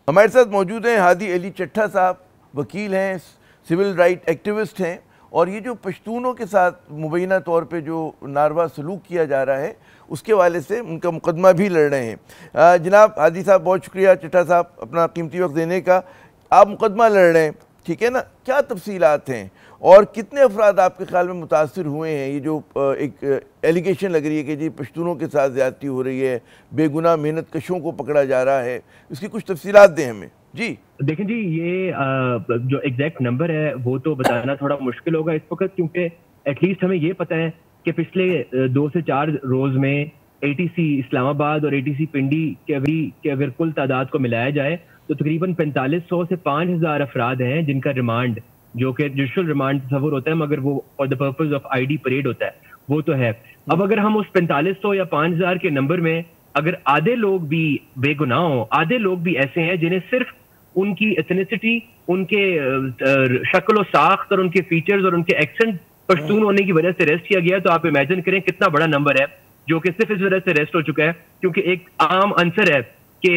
हमारे साथ मौजूद हैं हादी अली चट्ठा साहब, वकील हैं, सिविल राइट एक्टिविस्ट हैं, और ये जो पश्तूनों के साथ मुबैना तौर पे जो नारवा सलूक किया जा रहा है उसके वाले से उनका मुकदमा भी लड़ रहे हैं। जनाब हादी साहब, बहुत शुक्रिया चट्ठा साहब अपना कीमती वक्त देने का। आप मुकदमा लड़ रहे हैं, ठीक है ना, क्या तफसीलात हैं और कितने अफराद आपके ख्याल में मुतासर हुए हैं? ये जो एक एलिगेशन लग रही है कि जी पश्तूनों के साथ ज़्यादती हो रही है, बेगुनाह मेहनत कशों को पकड़ा जा रहा है, इसकी कुछ तफसीलात दें हमें जी। देखें जी, ये जो एग्जैक्ट नंबर है वो तो बताना थोड़ा मुश्किल होगा इस वक्त, क्योंकि एटलीस्ट हमें ये पता है कि पिछले 2 से 4 रोज में एटीसी इस्लामाबाद और एटीसी पिंडी के अगर कुल तादाद को मिलाया जाए तो तकरीबन 4500 से 5000 अफराद हैं जिनका रिमांड, जो कि जुडिशल रिमांड तस्वुर होता है मगर वो for the purpose of ID parade होता है, वो तो है। अब अगर हम उस 4500 या 5000 के नंबर में अगर आधे लोग भी बेगुनाह हो, आधे लोग भी ऐसे हैं जिन्हें सिर्फ उनकी एथनिसिटी, उनके शक्ल साख्त और उनके फीचर्स और उनके एक्सेंट पश्तून होने की वजह से अरेस्ट किया गया, तो आप इमेजिन करें कितना बड़ा नंबर है जो कि सिर्फ इस वजह से अरेस्ट हो चुका है क्योंकि एक आम आंसर है कि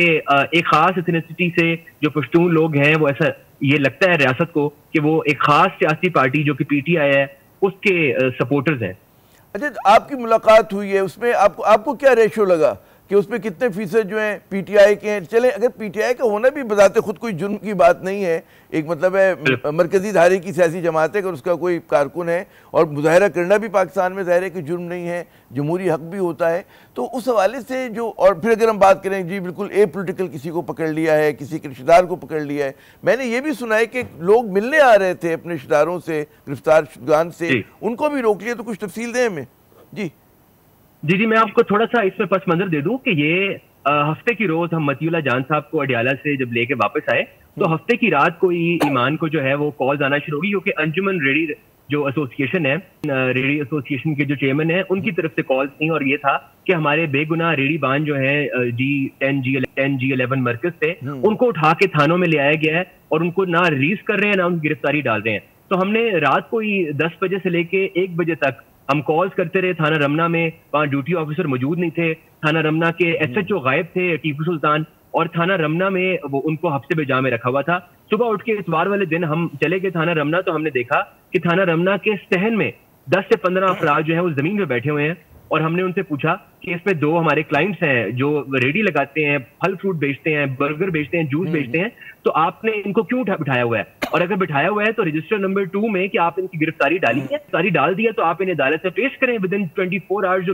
एक खास एथनिसिटी से जो पश्तून लोग हैं वो, ऐसा ये लगता है रियासत को कि वो एक खास सियासी पार्टी जो कि पीटीआई है उसके सपोर्टर्स हैं। अच्छा, आपकी मुलाकात हुई है, उसमें आपको क्या रेशो लगा कि उसमें कितने फीसद जो हैं पीटीआई के हैं? चले, अगर पीटीआई का होना भी बजाते खुद कोई जुर्म की बात नहीं है, एक मतलब है मरकजी धारे की सियासी जमात है, अगर उसका कोई कारकुन है और मुजाहरा करना भी पाकिस्तान में ज़ाहिर है कि जुर्म नहीं है, जमहूरी हक भी होता है, तो उस हवाले से जो, और फिर अगर हम बात करें जी बिल्कुल ए पोलिटिकल किसी को पकड़ लिया है, किसी के रिश्तेदार को पकड़ लिया है, मैंने ये भी सुना है कि लोग मिलने आ रहे थे अपने रिश्तेदारों से, गिरफ्तार शुदगान से, उनको भी रोक लिया, तो कुछ तफसील दें हमें जी। जी, मैं आपको थोड़ा सा इसमें पस मंजर दे दूं कि ये हफ्ते की रोज हम मतीउल्लाह जान साहब को अडियाला से जब लेके वापस आए तो हफ्ते की रात को ही ईमान को जो है वो कॉल्स आना शुरू होगी, क्योंकि अंजुमन रेडी जो एसोसिएशन है, रेडी एसोसिएशन के जो चेयरमैन है, उनकी तरफ से कॉल्स थी और ये था कि हमारे बेगुनाह रेडी बान जो है G10 G11 मरकज से उनको उठा के थानों में ले आया गया है और उनको ना रिलीज कर रहे हैं ना उनकी गिरफ्तारी डाल रहे हैं। तो हमने रात को ही 10 बजे से लेके 1 बजे तक हम कॉल्स करते रहे। थाना रमना में वहाँ ड्यूटी ऑफिसर मौजूद नहीं थे, थाना रमना के SHO गायब थे टीपू सुल्तान, और थाना रमना में वो उनको हफ्ते बेजा में रखा हुआ था। सुबह उठ के इतवार वाले दिन हम चले गए थाना रमना, तो हमने देखा कि थाना रमना के सहन में 10 से 15 अफराद जो है वो जमीन पे बैठे हुए हैं, और हमने उनसे पूछा कि इसमें 2 हमारे क्लाइंट्स हैं जो रेडी लगाते हैं, फल फ्रूट बेचते हैं, बर्गर बेचते हैं, जूस बेचते हैं, तो आपने इनको क्यों बिठाया हुआ है? और अगर बिठाया हुआ है तो रजिस्टर नंबर 2 में कि आप इनकी गिरफ्तारी डाली है, गिरफ्तारी डाल दी है तो आप इन्हें अदालत से पेश करें विद इन 24 आवर्स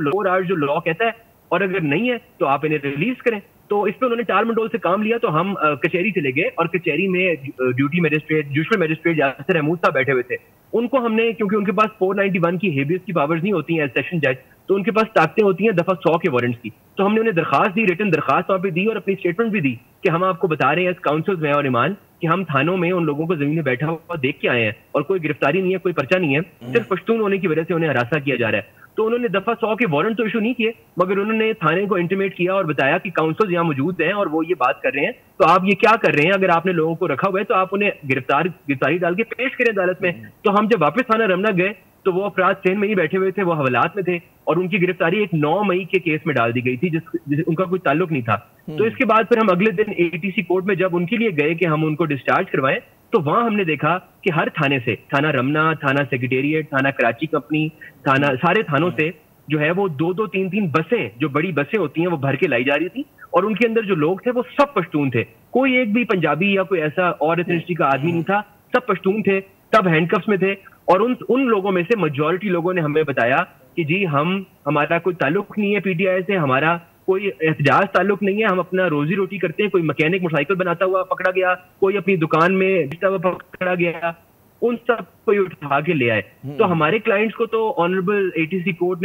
जो लॉ कहता है, और अगर नहीं है तो आप इन्हें रिलीज करें। तो इस पे उन्होंने टाल मटोल से काम लिया, तो हम कचहरी चले गए और कचहरी में duty magistrate, judicial magistrate Yasir Ahmood साहब बैठे हुए थे। उनको हमने, क्योंकि उनके पास 491 की हेबियस की पावर्स नहीं होती हैं एज सेशन जज, तो उनके पास ताकतें होती हैं दफा 100 के वारंट्स की, तो हमने उन्हें दरखास्त दी, रिटन दरखास्त वहाँ पे दी और अपनी स्टेटमेंट भी दी कि हम आपको बता रहे हैं एज काउंसिल में और ईमान कि हम थानों में उन लोगों को जमीन में बैठा हुआ देख के आए हैं और कोई गिरफ्तारी नहीं है, कोई पर्चा नहीं है, सिर्फ पश्तून होने की वजह से उन्हें हरासा किया जा रहा है। तो उन्होंने दफा 100 के वारंट तो इशू नहीं किए, मगर उन्होंने थाने को इंटीमेट किया और बताया कि काउंसिल यहाँ मौजूद हैं और वो ये बात कर रहे हैं, तो आप ये क्या कर रहे हैं? अगर आपने लोगों को रखा हुआ है तो आप उन्हें गिरफ्तारी डाल के पेश करें अदालत में। तो हम जब वापस थाना रमना गए तो वो अफराद सेन में ही बैठे हुए थे, वो हवालात में थे, और उनकी गिरफ्तारी एक 9 मई के केस में डाल दी गई थी जिस उनका कोई ताल्लुक नहीं था। तो इसके बाद फिर हम अगले दिन एटीसी कोर्ट में जब उनके लिए गए कि हम उनको डिस्चार्ज करवाएं, तो वहां हमने देखा कि हर थाने से, थाना रमना, थाना सेक्रेटेरिएट, थाना कराची कंपनी, थाना, सारे थानों से जो है वो 2-2, 3-3 बसें, जो बड़ी बसें होती हैं, वो भर के लाई जा रही थी, और उनके अंदर जो लोग थे वो सब पश्तून थे, कोई एक भी पंजाबी या कोई ऐसा और एथनिसिटी का आदमी नहीं था, सब पश्तून थे, सब हैंडकफ्स में थे। और उन लोगों में से मेजॉरिटी लोगों ने हमें बताया कि जी हमारा कोई ताल्लुक नहीं है पीटीआई से, हमारा कोई एहतजाज ताल्लुक नहीं है, हम अपना रोजी रोटी करते हैं। कोई मैकेनिक मोटरसाइकिल बनाता हुआ पकड़ा गया, कोई अपनी दुकान में बेचता हुआ पकड़ा गया, उन सब को उठा के ले आए। तो हमारे क्लाइंट्स को तो ऑनरेबल एटीसी कोर्ट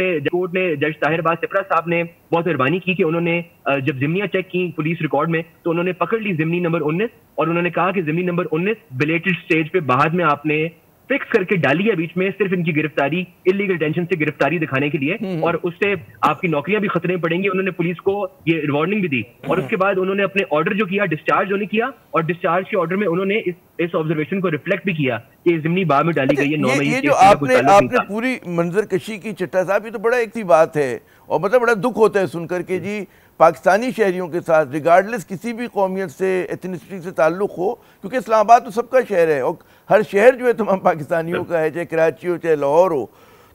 ने जज ताहिर बाज सिपरा साहब ने बहुत मेहरबानी की कि उन्होंने जब जिम्नियां चेक की पुलिस रिकॉर्ड में, तो उन्होंने पकड़ ली जिम्नी नंबर 19, और उन्होंने कहा कि जिम्नी नंबर 19 बिलेटेड स्टेज पे बाद में आपने फिक्स करके डाली है बीच में, सिर्फ इनकी गिरफ्तारी इलीगल टेंशन से गिरफ्तारी दिखाने के लिए, और उससे आपकी नौकरियां भी खतरे में पड़ेंगी। उन्होंने पुलिस को ये वार्निंग भी दी, और उसके बाद उन्होंने अपने ऑर्डर जो किया, डिस्चार्ज होने किया, और डिस्चार्ज के ऑर्डर में उन्होंने इस ऑब्जर्वेशन को रिफ्लेक्ट भी किया कि जिम्नी बार में डाली गई है 9 मई। ये जो आपने पूरी मंजर कशी की चट्टा साहब, ये तो बड़ा एक सी बात है, और मतलब बड़ा दुख होता है सुनकर के जी पाकिस्तानी शहरियों के साथ रिगार्डलेस किसी भी कौमियत से, एथनिसिटी से ताल्लुक़ हो, क्योंकि इस्लामाबाद तो सबका शहर है और हर शहर जो है तमाम पाकिस्तानियों का है, चाहे कराची हो चाहे लाहौर हो।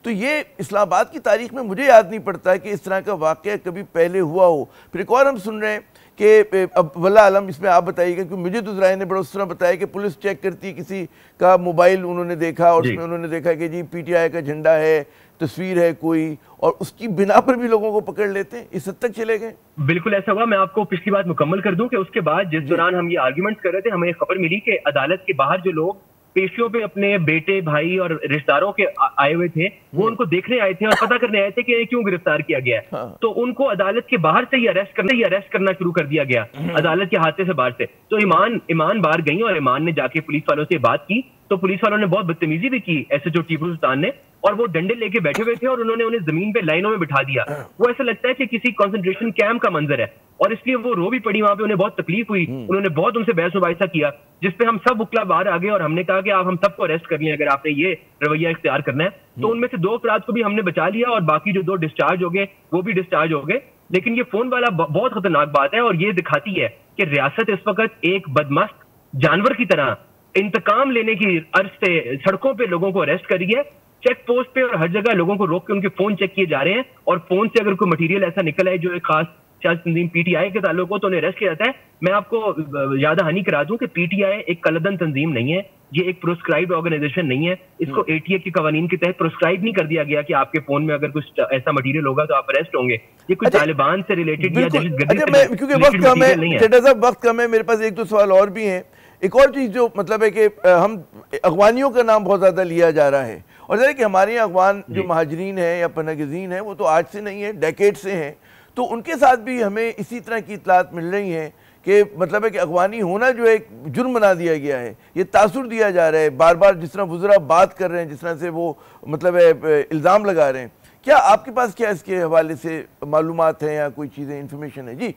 तो ये इस्लामाबाद की तारीख में मुझे याद नहीं पड़ता है कि इस तरह का वाक़या कभी पहले हुआ हो। फिर एक और हम सुन रहे हैं कि अब वल्लाह आलम, इसमें आप बताइएगा, क्योंकि मुझे तो ज़राए ने बड़ा उस तरह बताया कि पुलिस चेक करती है, किसी का मोबाइल उन्होंने देखा और उसमें उन्होंने देखा कि जी PTI का झंडा है, तस्वीर है कोई, और उसकी बिना पर भी लोगों को पकड़ लेते हैं। इस हद तक चले गए? बिल्कुल ऐसा हुआ। मैं आपको पिछली बात मुकम्मल कर दूं कि उसके बाद जिस दौरान हम ये आर्ग्यूमेंट कर रहे थे, हमें खबर मिली कि अदालत के बाहर जो लोग पेशियों पे अपने बेटे, भाई और रिश्तेदारों के आए हुए थे, वो उनको देखने आए थे और पता करने आए थे कि क्यों गिरफ्तार किया गया है। हाँ। तो उनको अदालत के बाहर से ही अरेस्ट करना शुरू कर दिया गया, अदालत के हाथे से बाहर से। तो ईमान बाहर गई और ईमान ने जाके पुलिस वालों से बात की, तो पुलिस वालों ने बहुत बदतमीजी भी की SHO टीपू सुल्तान ने, और वो डंडे लेके बैठे हुए थे और उन्होंने उन्हें जमीन पे लाइनों में बिठा दिया। वो ऐसा लगता है कि किसी कंसंट्रेशन कैंप का मंजर है, और इसलिए वो रो भी पड़ी वहां पे, उन्हें बहुत तकलीफ हुई। उन्होंने बहुत उनसे बहस मुबाहिसा किया, जिसपे हम सब वकला बाहर आ गए और हमने कहा कि आप हम सबको अरेस्ट कर लें अगर आपने ये रवैया इख्तियार करना है। तो उनमें से 2 अफराद को भी हमने बचा लिया और बाकी जो 2 डिस्चार्ज हो गए वो भी डिस्चार्ज हो गए। लेकिन ये फोन वाला बहुत खतरनाक बात है, और ये दिखाती है कि रियासत इस वक्त एक बदमस्त जानवर की तरह इंतकाम लेने की अर्ज से सड़कों पे लोगों को अरेस्ट करी है। चेक पोस्ट पे और हर जगह लोगों को रोक के उनके फोन चेक किए जा रहे हैं, और फोन से अगर कोई मटेरियल ऐसा निकला है जो एक खास सियासी तंजीम PTI के ताल्लुक हो तो उन्हें अरेस्ट किया जाता है। मैं आपको याद दहानी करा दूं कि PTI एक कलदन तंजीम नहीं है, ये एक प्रोस्क्राइब्ड ऑर्गेनाइजेशन नहीं है। इसको ATF के कवानीन के तहत प्रोस्क्राइब नहीं कर दिया गया कि आपके फोन में अगर कुछ ऐसा मटेरियल होगा तो आप अरेस्ट होंगे। ये कुछ तालिबान से रिलेटेड या दहशतगर्दी से, क्योंकि वक्त कम है चड्ढा साहब, वक्त कम है, मेरे पास 1-2 सवाल और भी हैं। एक और चीज़ जो मतलब है कि हम अगवानियों का नाम बहुत ज़्यादा लिया जा रहा है, और जरा कि हमारे यहाँ अगवान जो महाजरीन हैं या पनागज़ीन हैं वो तो आज से नहीं है, डेकेड से हैं, तो उनके साथ भी हमें इसी तरह की इतलात मिल रही हैं कि मतलब है कि अगवानी होना जो है एक जुर्म बना दिया गया है, ये तासुर दिया जा रहा है। बार बार जिस तरह वज़रा बात कर रहे हैं, जिस तरह से वो मतलब है इल्ज़ाम लगा रहे हैं, क्या आपके पास क्या इसके हवाले से मालूमात हैं या कोई चीज़ें, इंफॉर्मेशन है? जी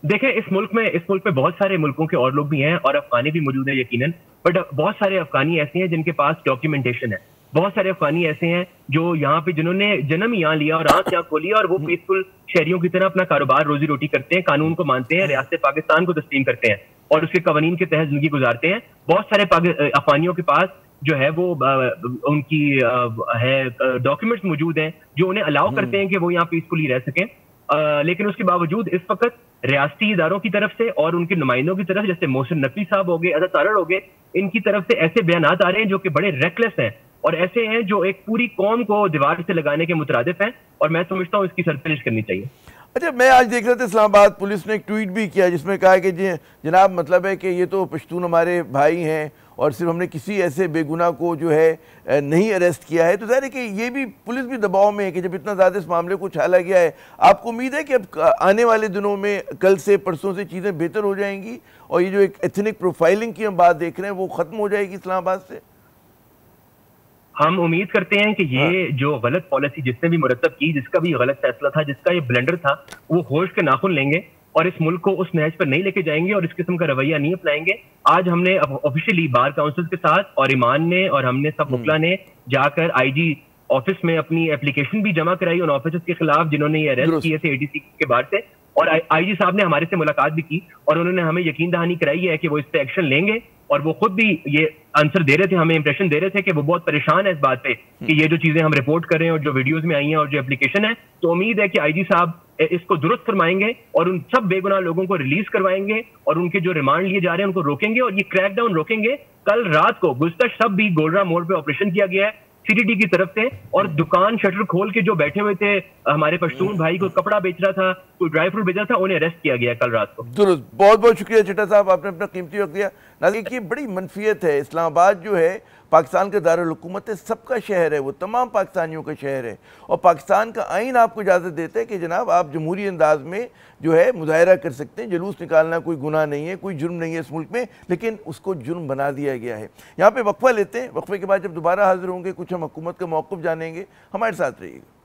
देखें, इस मुल्क में बहुत सारे मुल्कों के और लोग भी हैं और अफगानी भी मौजूद है यकीनन, बट बहुत सारे अफगानी ऐसे हैं जिनके पास डॉक्यूमेंटेशन है। बहुत सारे अफगानी ऐसे हैं जो यहाँ पे जिन्होंने जन्म यहाँ लिया और आंख यहाँ खोली और वो पीसफुल शहरियों की तरह अपना कारोबार रोजी रोटी करते हैं, कानून को मानते हैं, रियासत पाकिस्तान को तस्लीम करते हैं और उसके कवानीन के तहत जिंदगी गुजारते हैं। बहुत सारे अफगानियों के पास जो है वो उनकी है डॉक्यूमेंट्स मौजूद हैं जो उन्हें अलाउ करते हैं कि वो यहाँ पीसफुली रह सकें। लेकिन उसके बावजूद इस वक्त रियासती इदारों की तरफ से और उनके नुमाइंदों की तरफ, जैसे मोहसिन नकवी साहब हो गए, अज़हर तारड़ हो गए, इनकी तरफ से ऐसे बयानात आ रहे हैं जो कि बड़े रेकलेस हैं और ऐसे हैं जो एक पूरी कौम को दीवार से लगाने के मुतरादिफ हैं, और मैं समझता हूँ इसकी सरफरिश करनी चाहिए। अच्छा, मैं आज देख रहा था इस्लामाबाद पुलिस ने एक ट्वीट भी किया जिसमें कहा कि जी जनाब मतलब है कि ये तो पश्तून हमारे भाई हैं और सिर्फ हमने किसी ऐसे बेगुनाह को जो है नहीं अरेस्ट किया है। तो ज़ाहिर है कि ये भी पुलिस भी दबाव में है कि जब इतना ज़्यादा इस मामले को उछाला गया है, आपको उम्मीद है कि अब आने वाले दिनों में, कल से परसों से चीज़ें बेहतर हो जाएंगी और ये जो एक एथनिक प्रोफाइलिंग की हम बात देख रहे हैं वो ख़त्म हो जाएगी इस्लामाबाद से? हम उम्मीद करते हैं कि ये जो गलत पॉलिसी जिसने भी मुरतब की, जिसका भी गलत फैसला था, जिसका ये ब्लेंडर था, वो होश के नाखुन लेंगे और इस मुल्क को उस नहज पर नहीं लेके जाएंगे और इस किस्म का रवैया नहीं अपनाएंगे। आज हमने ऑफिशियली बार काउंसिल के साथ और ईमान ने और हमने सब वकला ने जाकर IG ऑफिस में अपनी एप्लीकेशन भी जमा कराई उन ऑफिसर्स के खिलाफ जिन्होंने ये अरेस्ट किए थे ADC के बाहर से, और IG साहब ने हमारे से मुलाकात भी की और उन्होंने हमें यकीन दहानी कराई है कि वो इस पे एक्शन लेंगे। और वो खुद भी ये आंसर दे रहे थे, हमें इंप्रेशन दे रहे थे कि वो बहुत परेशान है इस बात पे कि ये जो चीजें हम रिपोर्ट कर रहे हैं और जो वीडियोस में आई हैं और जो एप्लीकेशन है, तो उम्मीद है कि IG साहब इसको दुरुस्त फरमाएंगे और उन सब बेगुनाह लोगों को रिलीज करवाएंगे और उनके जो रिमांड लिए जा रहे हैं उनको रोकेंगे और ये क्रैकडाउन रोकेंगे। कल रात को गुस्ता शब भी गोलरा मोड़ पे ऑपरेशन किया गया है CTT की तरफ से, और दुकान शटर खोल के जो बैठे हुए थे हमारे पश्तून भाई, को कपड़ा बेच रहा था, कोई ड्राई फ्रूट बेच रहा था, उन्हें अरेस्ट किया गया कल रात को। दुरुस्त, बहुत बहुत शुक्रिया चड्ढा साहब, आपने अपना कीमती वक्त दिया। नाज़रीन की बड़ी मनफियत है, इस्लामाबाद जो है पाकिस्तान का दारुल हुकूमत है, सबका शहर है, वो तमाम पाकिस्तानियों का शहर है और पाकिस्तान का आइन आपको इजाज़त देता है कि जनाब आप जमहूरी अंदाज में जो है मुजाहरा कर सकते हैं, जुलूस निकालना कोई गुनाह नहीं है, कोई जुर्म नहीं है इस मुल्क में, लेकिन उसको जुर्म बना दिया गया है। यहाँ पे वक्फा लेते हैं, वक्फे के बाद जब दोबारा हाजिर होंगे कुछ हम हुकूमत का मौक़िफ़ जानेंगे, हमारे साथ रहिएगा।